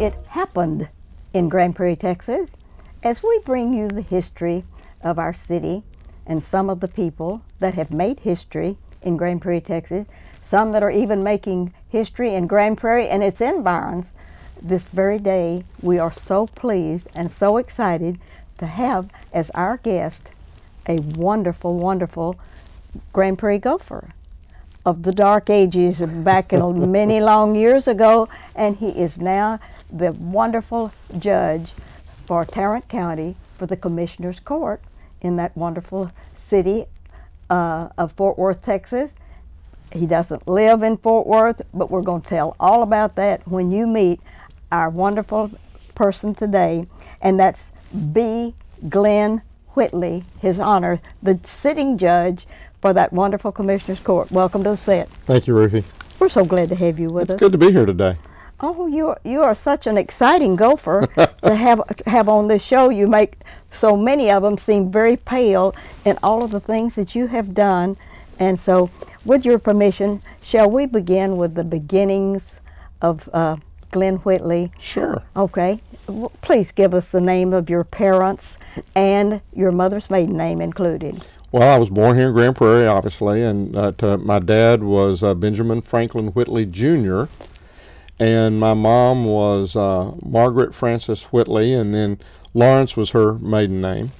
it happened in Grand Prairie, Texas, as we bring you the history of our city and some of the people that have made history in Grand Prairie, Texas, some that are even making history in Grand Prairie and its environs. This very day, we are so pleased and so excited to have as our guest a wonderful, wonderful Grand Prairie Gopher of the dark ages back in many long years ago, and he is now the wonderful judge for Tarrant County for the Commissioner's Court in that wonderful city of Fort Worth, Texas. He doesn't live in Fort Worth, but we're going to tell all about that when you meet our wonderful person today, and that's B. Glenn Whitley, His Honor, the sitting judge for that wonderful Commissioner's Court. Welcome to the set. Thank you, Ruthie. We're so glad to have you with us. It's good to be here today. Oh, you are such an exciting gopher to have on this show. You make so many of them seem very pale in all of the things that you have done. And so, with your permission, shall we begin with the beginnings of Glenn Whitley? Sure. Okay. Please give us the name of your parents and your mother's maiden name included. Well, I was born here in Grand Prairie, obviously, and my dad was Benjamin Franklin Whitley, Jr., and my mom was Margaret Frances Whitley, and then Lawrence was her maiden name.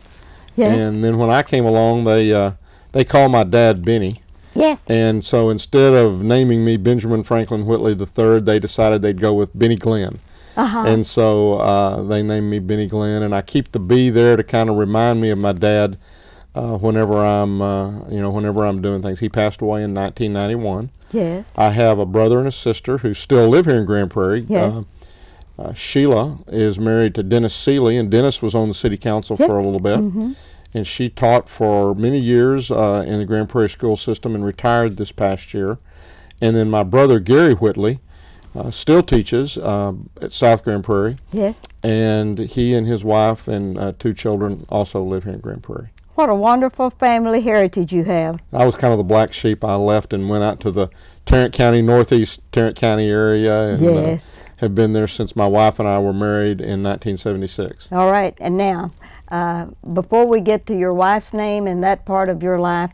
Yes. And then when I came along, they called my dad Benny. Yes. And so instead of naming me Benjamin Franklin Whitley III, they decided they'd go with Benny Glenn. Uh-huh. And so they named me Benny Glenn, and I keep the B there to kind of remind me of my dad whenever I'm doing things. He passed away in 1991. Yes. I have a brother and a sister who still live here in Grand Prairie. Yes. Sheila is married to Dennis Seeley, and Dennis was on the city council for a little bit. Mm-hmm. And she taught for many years in the Grand Prairie school system and retired this past year. And then my brother Gary Whitley still teaches at South Grand Prairie. Yes. And he and his wife and 2 children also live here in Grand Prairie. What a wonderful family heritage you have. I was kind of the black sheep. I left and went out to the Tarrant County, northeast Tarrant County area, and yes. Have been there since my wife and I were married in 1976. All right, and now, before we get to your wife's name and that part of your life,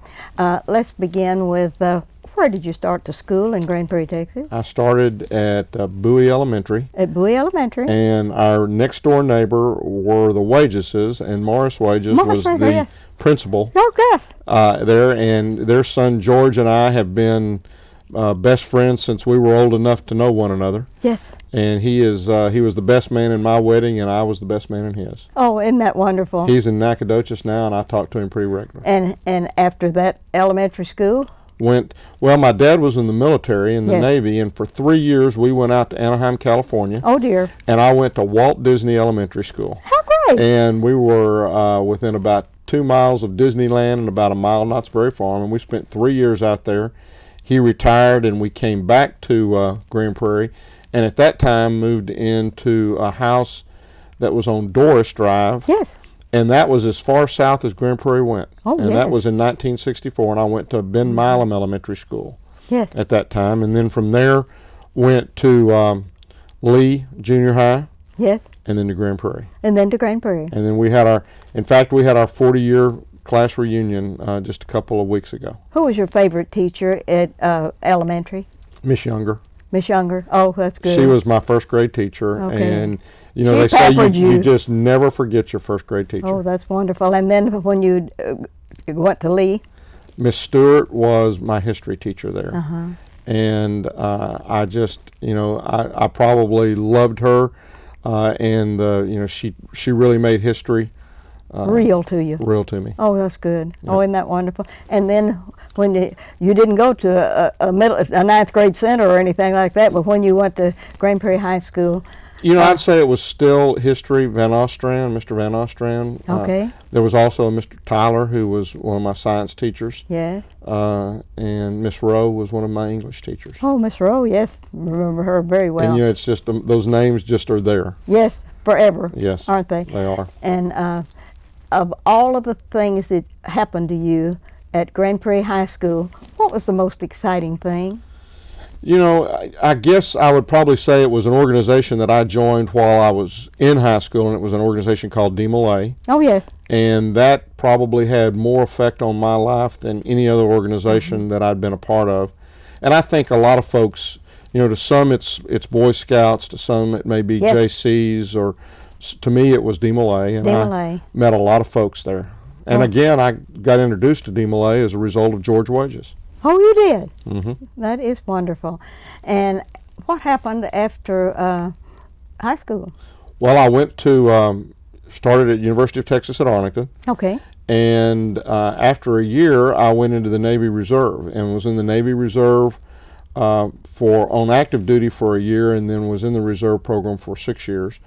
let's begin with where did you start to school in Grand Prairie, Texas? I started at Bowie Elementary. At Bowie Elementary. And our next door neighbor were the Wageses, and Morris Wages was the yes. principal yes. there, and their son George and I have been best friends since we were old enough to know one another. Yes. And he was the best man in my wedding, and I was the best man in his. Oh, isn't that wonderful? He's in Nacogdoches now, and I talk to him pretty regularly. And after that elementary school? My dad was in the military, in the yes. Navy, and for 3 years we went out to Anaheim, California. Oh, dear. And I went to Walt Disney Elementary School. How great. And we were within about 2 miles of Disneyland and about a mile of Knott's Berry Farm, and we spent 3 years out there. He retired, and we came back to Grand Prairie, and at that time moved into a house that was on Doris Drive. Yes. And that was as far south as Grand Prairie went. Oh, and yes. that was in 1964, and I went to Ben Milam Elementary School. Yes. At that time, and then from there went to Lee Junior High. Yes. And then to Grand Prairie. And then to Grand Prairie. And then we had our 40-year class reunion just a couple of weeks ago. Who was your favorite teacher at elementary? Miss Younger. Miss Younger. Oh, that's good. She was my first grade teacher, okay. And she they say you you just never forget your first grade teacher. Oh, that's wonderful. And then when you went to Lee? Miss Stewart was my history teacher there. Uh-huh. And I just, I probably loved her, and she really made history real to you. Real to me. Oh, that's good. Yeah. Oh, isn't that wonderful? And then when you didn't go to a ninth grade center or anything like that, but when you went to Grand Prairie High School. I'd say it was still history, Van Ostrand, Mr. Van Ostrand. Okay. There was also a Mr. Tyler, who was one of my science teachers. Yes. And Miss Rowe was one of my English teachers. Oh, Miss Rowe, yes. Remember her very well. And it's just, those names just are there. Yes, forever. Yes. Aren't they? They are. And of all of the things that happened to you at Grand Prairie High School, what was the most exciting thing? I guess I would probably say it was an organization that I joined while I was in high school, and it was an organization called DeMolay. Oh, yes. And that probably had more effect on my life than any other organization that I'd been a part of. And I think a lot of folks, to some it's Boy Scouts, to some it may be Yes. JCs, or to me it was DeMolay. And DeMolay. I met a lot of folks there. And Oh. again, I got introduced to DeMolay as a result of George Wages. Oh, you did? hmm That is wonderful. And what happened after high school? Well, I went to, started at University of Texas at Arlington. Okay. And after a year, I went into the Navy Reserve and was in the Navy Reserve on active duty for a year, and then was in the reserve program for 6 years.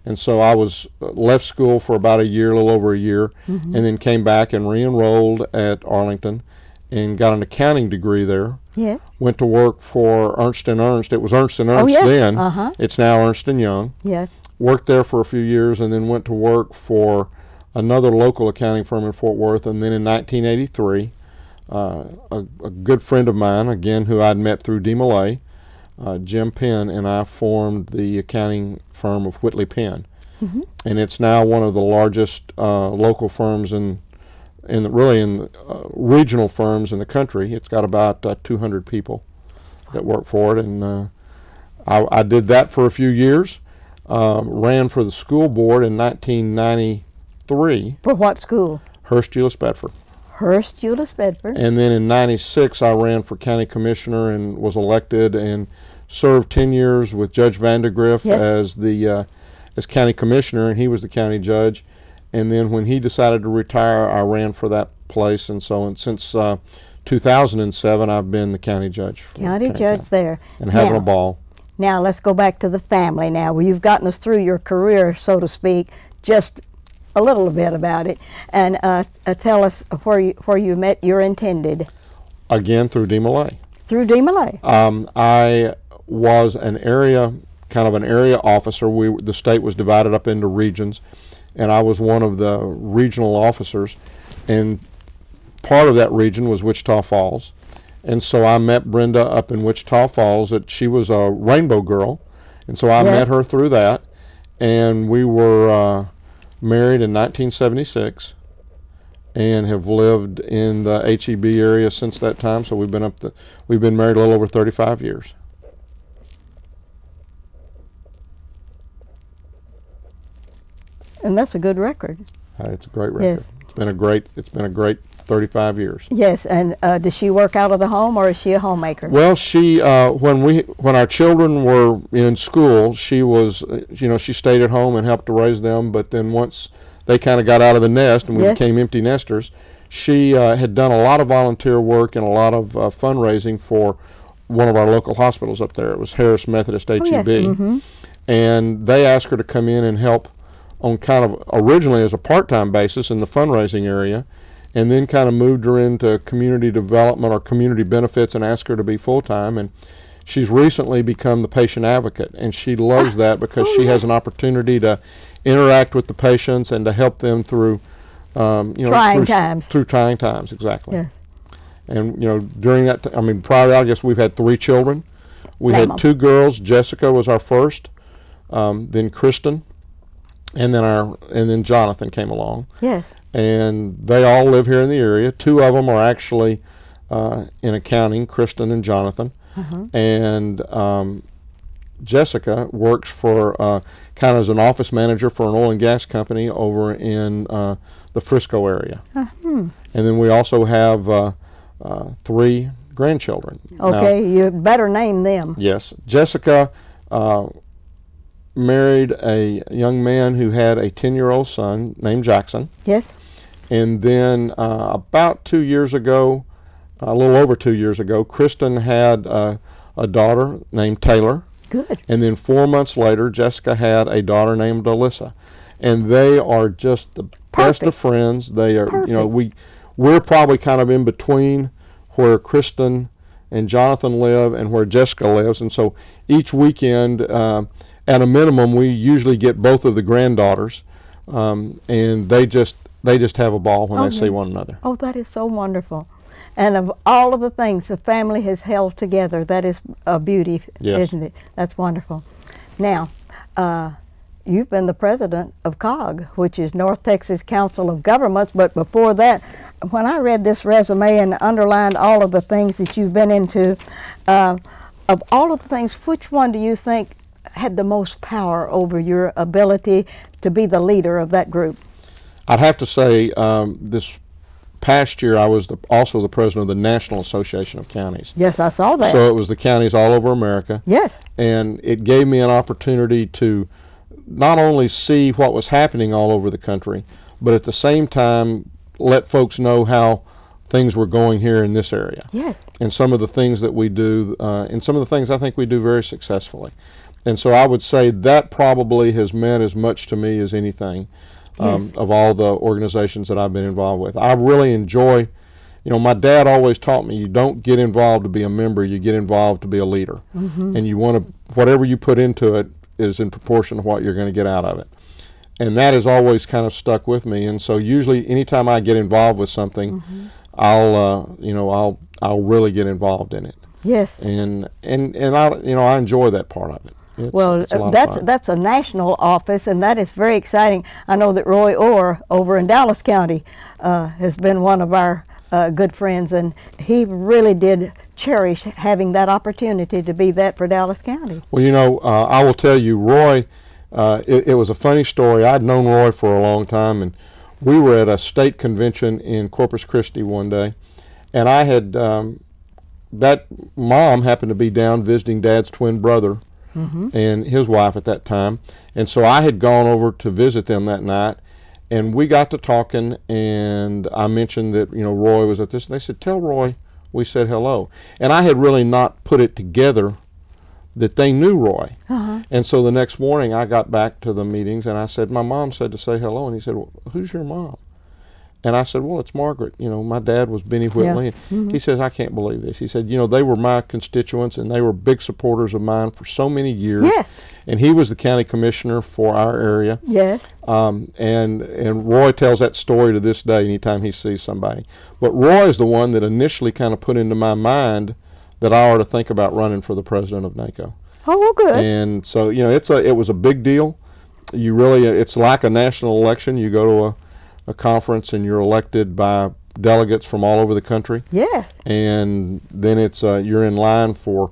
And so I was left school for about a year, a little over a year, and then came back and re-enrolled at Arlington and got an accounting degree there. Yeah. Went to work for Ernst & Ernst. It was Ernst & Ernst yes. then. Uh-huh. It's now Ernst & Young. Yes. Worked there for a few years, and then went to work for another local accounting firm in Fort Worth. And then in 1983, a good friend of mine, again, who I'd met through DeMolay, Jim Penn, and I formed the accounting firm of Whitley Penn. And it's now one of the largest local firms regional firms in the country. It's got about 200 people that work for it, and I did that for a few years. Ran for the school board in 1993, For what school? Hurst Euless Bedford. Hurst Euless Bedford. And then in 96, I ran for county commissioner and was elected and served 10 years with Judge Vandegrift Yes. as county commissioner, and he was the county judge. And then when he decided to retire, I ran for that place, and so on. Since 2007, I've been the county judge. for County judge there. And having Now- a ball. Now let's go back to the family now. Well, you've gotten us through your career, so to speak, just a little bit about it, and tell us where you met your intended. Again, through DeMolay. Through DeMolay. I was an area officer. The state was divided up into regions, and I was one of the regional officers, and part of that region was Wichita Falls. And so I met Brenda up in Wichita Falls. She was a Rainbow Girl, and so I met her through that, and we were married in 1976 and have lived in the HEB area since that time. So we've been married a little over 35 years. And that's a good record. It's a great record. Yes. It's been a great 35 years. Yes, and does she work out of the home, or is she a homemaker? Well, she when our children were in school, she was she stayed at home and helped to raise them. But then once they kind of got out of the nest and we became empty nesters, she had done a lot of volunteer work and a lot of fundraising for one of our local hospitals up there. It was Harris Methodist HEB, yes. And they asked her to come in and help on kind of originally as a part-time basis in the fundraising area, and then kind of moved her into community development or community benefits and asked her to be full-time. And she's recently become the patient advocate, and she loves that because she has an opportunity to interact with the patients and to help them through Trying times. Through trying times, exactly. Yes. And during that prior to that, I guess we've had 3 children. We Name had 'em. 2 girls. Jessica was our first, then Kristen, and then Jonathan came along. Yes. And they all live here in the area. 2 of them are actually in accounting, Kristen and Jonathan. And Jessica works for kind of as an office manager for an oil and gas company over in the Frisco area. And then we also have 3 grandchildren. Okay, Now, you better name them. yes, Jessica married a young man who had a 10-year-old son named Jackson. Yes. And then about 2 years ago, a little over 2 years ago, Kristen had a daughter named Taylor. Good. And then 4 months later, Jessica had a daughter named Alyssa. And they are just the best of friends. They are, we're probably kind of in between where Kristen and Jonathan live and where Jessica lives. And so each weekend, at a minimum, we usually get both of the granddaughters, and they just have a ball when they see one another. Oh, that is so wonderful. And of all of the things the family has held together, that is a beauty, Yes. isn't it? That's wonderful. Now, you've been the president of COG, which is North Texas Council of Governments, but before that, when I read this resume and underlined all of the things that you've been into, of all of the things, which one do you think had the most power over your ability to be the leader of that group? I'd have to say this past year I was also the president of the National Association of Counties. Yes, I saw that. So it was the counties all over America. Yes. And it gave me an opportunity to not only see what was happening all over the country, but at the same time let folks know how things were going here in this area. Yes. And some of the things that we do, and some of the things I think we do very successfully. And so I would say that probably has meant as much to me as anything Yes. of all the organizations that I've been involved with. I really enjoy, my dad always taught me, you don't get involved to be a member, you get involved to be a leader. Mm-hmm. And you want to, whatever you put into it is in proportion to what you're going to get out of it. And that has always kind of stuck with me. And so usually anytime I get involved with something, Mm-hmm. I'll really get involved in it. Yes. And I enjoy that part of it. It's a lot of fun. That's a national office, and that is very exciting. I know that Roy Orr over in Dallas County has been one of our good friends, and he really did cherish having that opportunity to be that for Dallas County. Well, I will tell you, Roy, it was a funny story. I'd known Roy for a long time, and we were at a state convention in Corpus Christi one day, and I had, that mom happened to be down visiting Dad's twin brother and his wife at that time, and so I had gone over to visit them that night, and we got to talking, and I mentioned that, Roy was at this, and they said, tell Roy we said hello. And I had really not put it together that they knew Roy. And so the next morning I got back to the meetings and I said, my mom said to say hello. And he said, well, who's your mom? And I said, well, it's Margaret. My dad was Benny Whitley. And he says, I can't believe this. He said, they were my constituents and they were big supporters of mine for so many years. Yes. And he was the county commissioner for our area. Yes. And Roy tells that story to this day anytime he sees somebody. But Roy is the one that initially kind of put into my mind that I ought to think about running for the president of NACO. Oh, well, good. And so, it was a big deal. It's like a national election. You go to a conference and you're elected by delegates from all over the country. Yes. And then it's you're in line for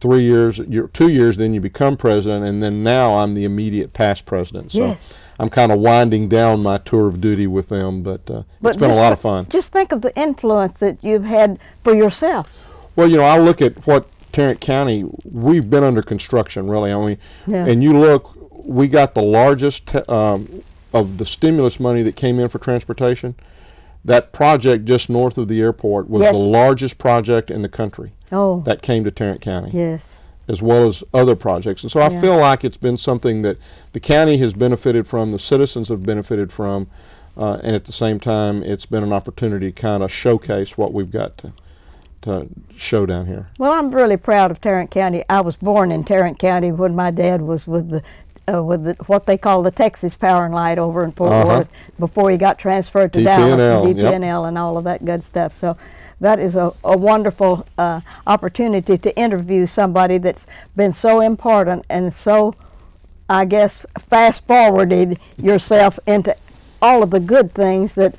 3 years, 2 years, then you become president, and then now I'm the immediate past president. So Yes. I'm kind of winding down my tour of duty with them, but it's been a lot of fun. Just think of the influence that you've had for yourself. Well, I look at what Tarrant County, we've been under construction, really. Yeah. And you look, we got the largest of the stimulus money that came in for transportation. That project just north of the airport was Yes. the largest project in the country Oh, that came to Tarrant County, yes. as well as other projects. And so I Yeah. feel like it's been something that the county has benefited from, the citizens have benefited from, and at the same time, it's been an opportunity to kind of showcase what we've got to show down here. Well, I'm really proud of Tarrant County. I was born in Tarrant County when my dad was with what they call the Texas Power and Light over in Fort Worth before he got transferred to Dallas and DP&L and all of that good stuff. So that is a wonderful opportunity to interview somebody that's been so important and so, I guess, fast forwarded yourself into all of the good things that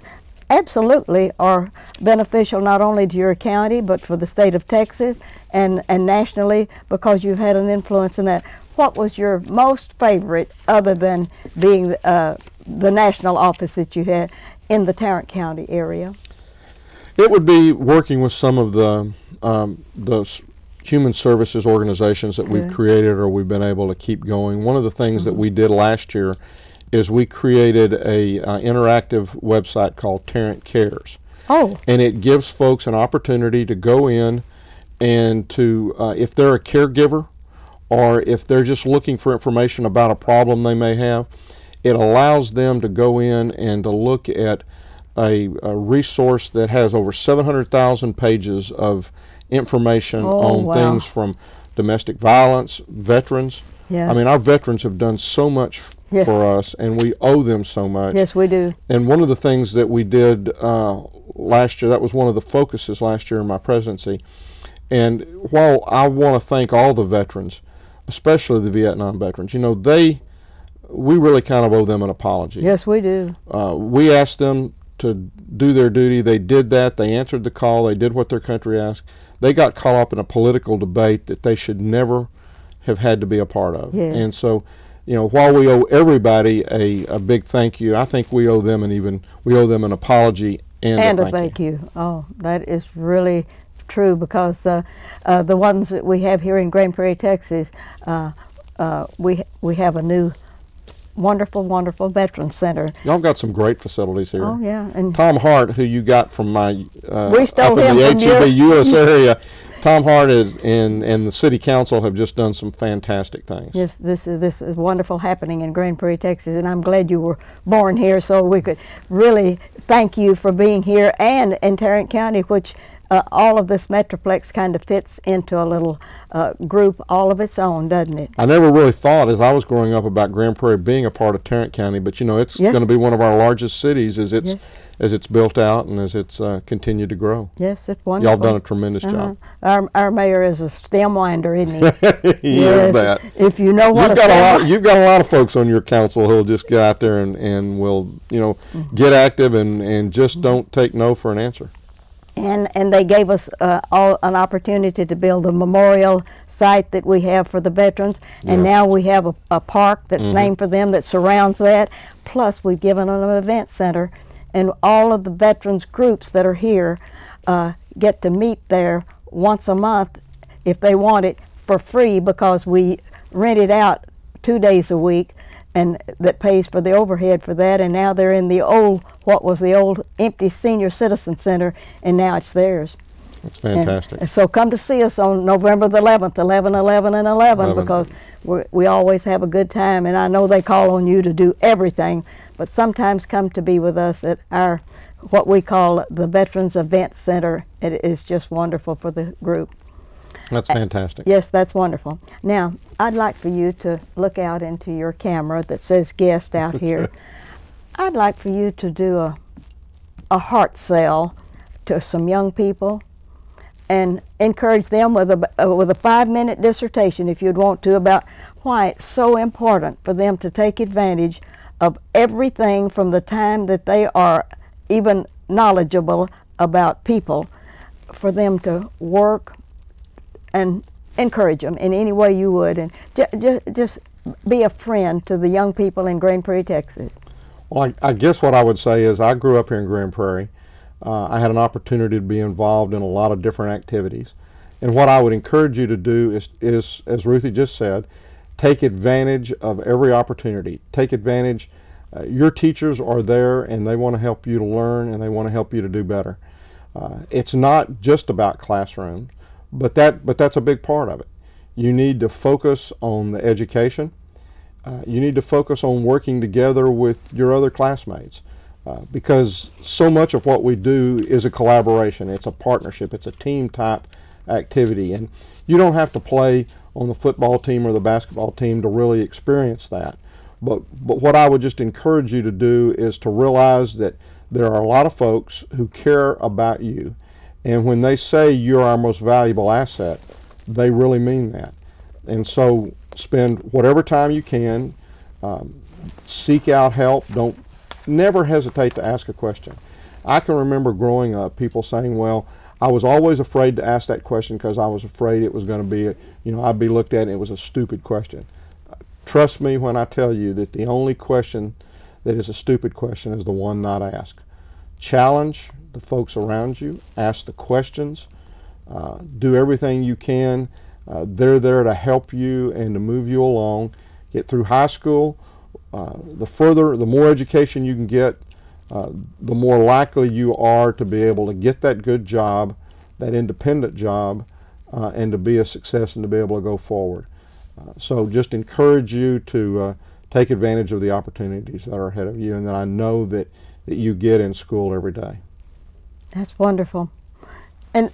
absolutely are beneficial not only to your county but for the state of Texas and nationally, because you've had an influence in that. What was your most favorite, other than being the national office that you had in the Tarrant County area? It would be working with some of the human services organizations that we've created or we've been able to keep going. One of the things that we did last year is we created a interactive website called Tarrant Cares. Oh. And it gives folks an opportunity to go in and to, if they're a caregiver or if they're just looking for information about a problem they may have, it allows them to go in and to look at a resource that has over 700,000 pages of information on things from domestic violence, veterans. Yeah. I mean, our veterans have done so much Yes. for us, and we owe them so much. Yes, we do. And one of the things that we did last year, that was one of the focuses last year in my presidency. And while I want to thank all the veterans, especially the Vietnam veterans, we really kind of owe them an apology. Yes, we do. We asked them to do their duty. They did that. They answered the call. They did what their country asked. They got caught up in a political debate that they should never have had to be a part of. Yeah. And so, while we owe everybody a big thank you, I think we owe them an apology and a thank you. Oh, that is really true, because the ones that we have here in Grand Prairie, Texas, we have a new wonderful veteran center. Y'all got some great facilities here. Oh yeah, and Tom Hart, who you got from my we stole up in him the from HEB US area, Tom Hart and the city council have just done some fantastic things. Yes, this is wonderful happening in Grand Prairie, Texas, and I'm glad you were born here so we could really thank you for being here, and in Tarrant County, which all of this Metroplex kind of fits into a little group all of its own, doesn't it? I never really thought as I was growing up about Grand Prairie being a part of Tarrant County, but it's Yes. going to be one of our largest cities as it's Yes. as it's built out and as it's continued to grow. Yes, it's wonderful. Y'all done a tremendous job. Our mayor is a stem winder, isn't he? He is that. If you know what You've got a lot of folks on your council who'll just get out there and will get active and just don't take no for an answer. And they gave us all an opportunity to build a memorial site that we have for the veterans, and now we have a park that's named for them that surrounds that. Plus, we've given them an event center, and all of the veterans groups that are here get to meet there once a month if they want it for free, because we rent it out 2 days a week, and that pays for the overhead for that. And now they're in what was the old empty senior citizen center, and now it's theirs. That's fantastic. And so come to see us on November the 11th, 11, 11, and 11, because we always have a good time. And I know they call on you to do everything, but sometimes come to be with us at our, what we call the Veterans Event Center. It is just wonderful for the group. That's fantastic. Yes, that's wonderful. Now, I'd like for you to look out into your camera that says guest out here. I'd like for you to do a heart sell to some young people and encourage them with a 5-minute dissertation, if you'd want to, about why it's so important for them to take advantage of everything from the time that they are even knowledgeable about people, for them to work and encourage them in any way you would, and just be a friend to the young people in Grand Prairie, Texas. Well, I guess what I would say is I grew up here in Grand Prairie. I had an opportunity to be involved in a lot of different activities. And what I would encourage you to do is, as Ruthie just said, take advantage of every opportunity. Take advantage. Your teachers are there and they want to help you to learn and they want to help you to do better. It's not just about classrooms, but that's a big part of it. You need to focus on the education. You need to focus on working together with your other classmates, because so much of what we do is a collaboration. It's a partnership. It's a team type activity, and you don't have to play on the football team or the basketball team to really experience that. But what I would just encourage you to do is to realize that there are a lot of folks who care about you, and when they say you're our most valuable asset, they really mean that. And so spend whatever time you can, seek out help. Never hesitate to ask a question. I can remember growing up people saying, well, I was always afraid to ask that question because I was afraid it was going to be, I'd be looked at and it was a stupid question. Trust me when I tell you that the only question that is a stupid question is the one not asked. Challenge the folks around you, ask the questions, do everything you can. They're there to help you and to move you along. Get through high school. The more education you can get, the more likely you are to be able to get that good job, that independent job, and to be a success and to be able to go forward. So just encourage you to take advantage of the opportunities that are ahead of you and that I know that you get in school every day. That's wonderful. And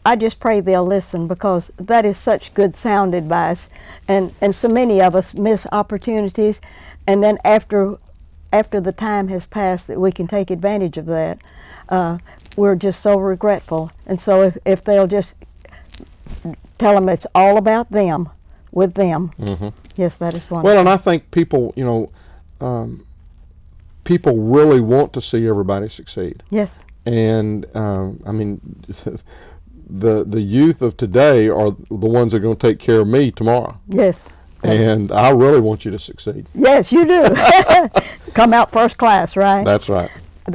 I just pray they'll listen, because that is such good sound advice. And so many of us miss opportunities and then after the time has passed that we can take advantage of that, we're just so regretful. And so if they'll just tell them it's all about them, with them. Mm-hmm. Yes, that is wonderful. Well, and I think people, people really want to see everybody succeed. Yes. And I mean, the youth of today are the ones that are going to take care of me tomorrow. Yes. And I really want you to succeed. Yes, you do. Come out first class, right? That's right.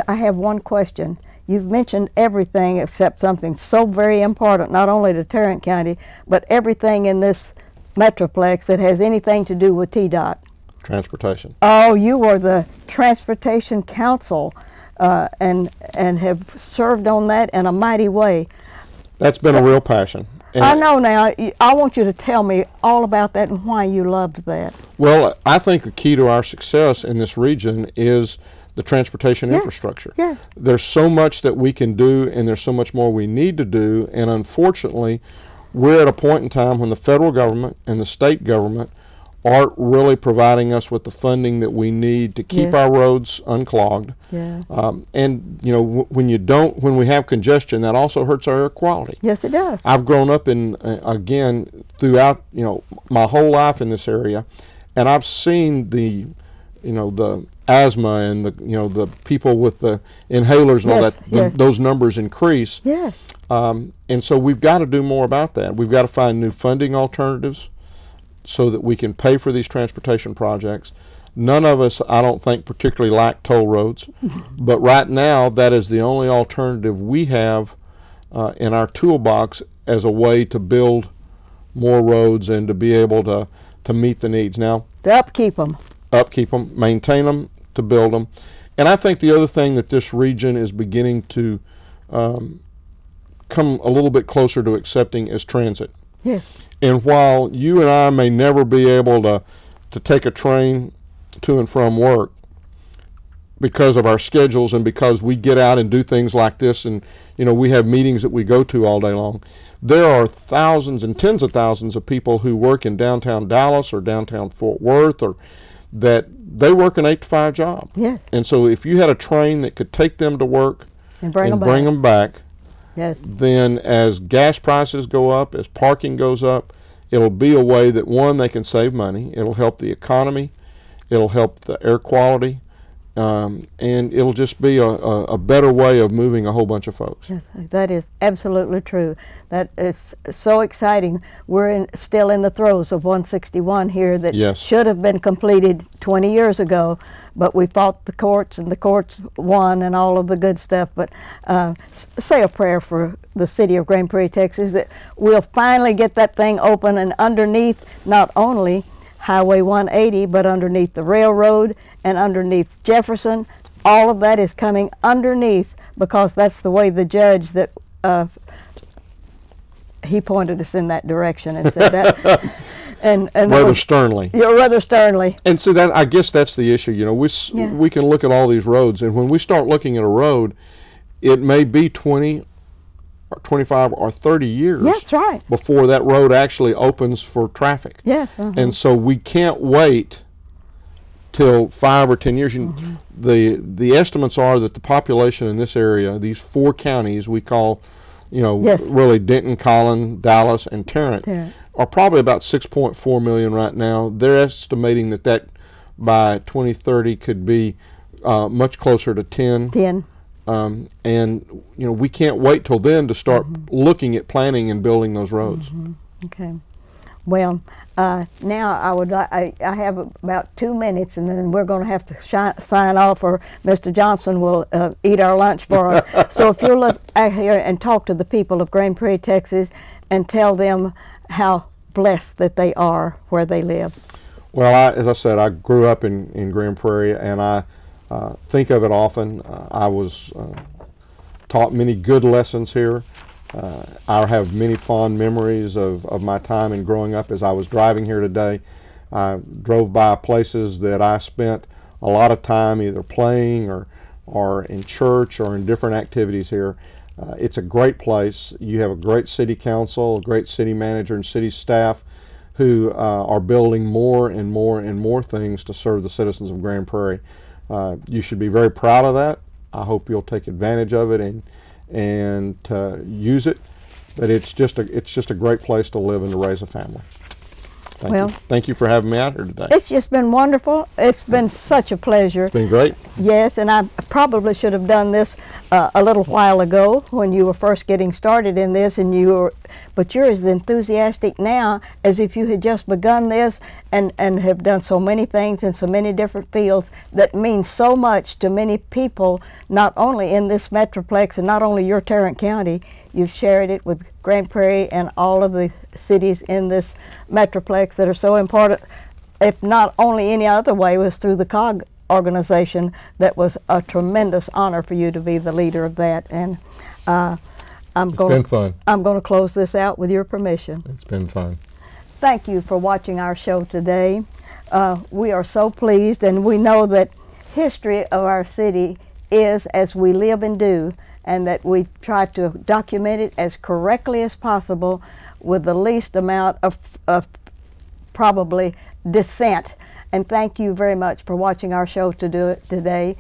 I have one question. You've mentioned everything except something so very important, not only to Tarrant County, but everything in this Metroplex that has anything to do with TDOT. Transportation. Oh, you are the Transportation Council and have served on that in a mighty way. That's been a real passion. And I know now. I want you to tell me all about that and why you loved that. Well, I think the key to our success in this region is the transportation infrastructure. Yes. There's so much that we can do, and there's so much more we need to do, and unfortunately, we're at a point in time when the federal government and the state government aren't really providing us with the funding that we need to keep our roads unclogged. Yeah. And when we have congestion, that also hurts our air quality. Yes, it does. I've grown up again throughout my whole life in this area, and I've seen the asthma and the people with the inhalers and all that. Those numbers increase. Yes. And so we've got to do more about that. We've got to find new funding alternatives so that we can pay for these transportation projects. None of us, I don't think, particularly like toll roads, but right now that is the only alternative we have in our toolbox as a way to build more roads and to be able to meet the needs. Now, to upkeep them, maintain them, to build them. And I think the other thing that this region is beginning to come a little bit closer to accepting is transit. Yes. And while you and I may never be able to take a train to and from work because of our schedules and because we get out and do things like this and we have meetings that we go to all day long, there are thousands and tens of thousands of people who work in downtown Dallas or downtown Fort Worth or that they work an 8-to-5 job. Yes. And so if you had a train that could take them to work and bring them back, yes, then as gas prices go up, as parking goes up, it'll be a way that, one, they can save money, it'll help the economy, it'll help the air quality, and it'll just be a better way of moving a whole bunch of folks. Yes, that is absolutely true. That is so exciting. We're still in the throes of 161 here that should have been completed 20 years ago, but we fought the courts and the courts won and all of the good stuff. But say a prayer for the city of Grand Prairie, Texas, that we'll finally get that thing open and underneath not only Highway 180, but underneath the railroad and underneath Jefferson. All of that is coming underneath because that's the way the judge that he pointed us in that direction and said that. and rather sternly. Yeah, rather sternly. And so that, I guess that's the issue. We can look at all these roads, and when we start looking at a road, it may be 20 or 25 or 30 years that's right, before that road actually opens for traffic. Yes. And so we can't wait till 5 or 10 years. The estimates are that the population in this area, these 4 counties we call, really Denton, Collin, Dallas, and Tarrant, are probably about 6.4 million right now. They're estimating that by 2030 could be much closer to 10. And we can't wait till then to start looking at planning and building those roads. Okay. Well, now I have about 2 minutes, and then we're going to have to sign off, or Mr. Johnson will eat our lunch for us. So if you'll look out here and talk to the people of Grand Prairie, Texas, and tell them how blessed that they are where they live. Well, as I said, I grew up in Grand Prairie, and I think of it often. I was taught many good lessons here. I have many fond memories of my time in growing up. As I was driving here today, I drove by places that I spent a lot of time either playing or in church or in different activities here. It's a great place. You have a great city council, a great city manager and city staff who are building more and more and more things to serve the citizens of Grand Prairie. You should be very proud of that. I hope you'll take advantage of it and use it. But it's just a great place to live and to raise a family. Thank you for having me out here today. It's just been wonderful. It's been such a pleasure. It's been great. Yes, and I probably should have done this a little while ago when you were first getting started in this, but you're as enthusiastic now as if you had just begun this and have done so many things in so many different fields that mean so much to many people, not only in this Metroplex and not only your Tarrant County. You've shared it with Grand Prairie and all of the cities in this Metroplex that are so important, if not only any other way, was through the COG organization. That was a tremendous honor for you to be the leader of that. And It's been fun. I'm going to close this out with your permission. It's been fun. Thank you for watching our show today. We are so pleased, and we know that history of our city is as we live and do, and that we try to document it as correctly as possible with the least amount of probably dissent. And thank you very much for watching our show today.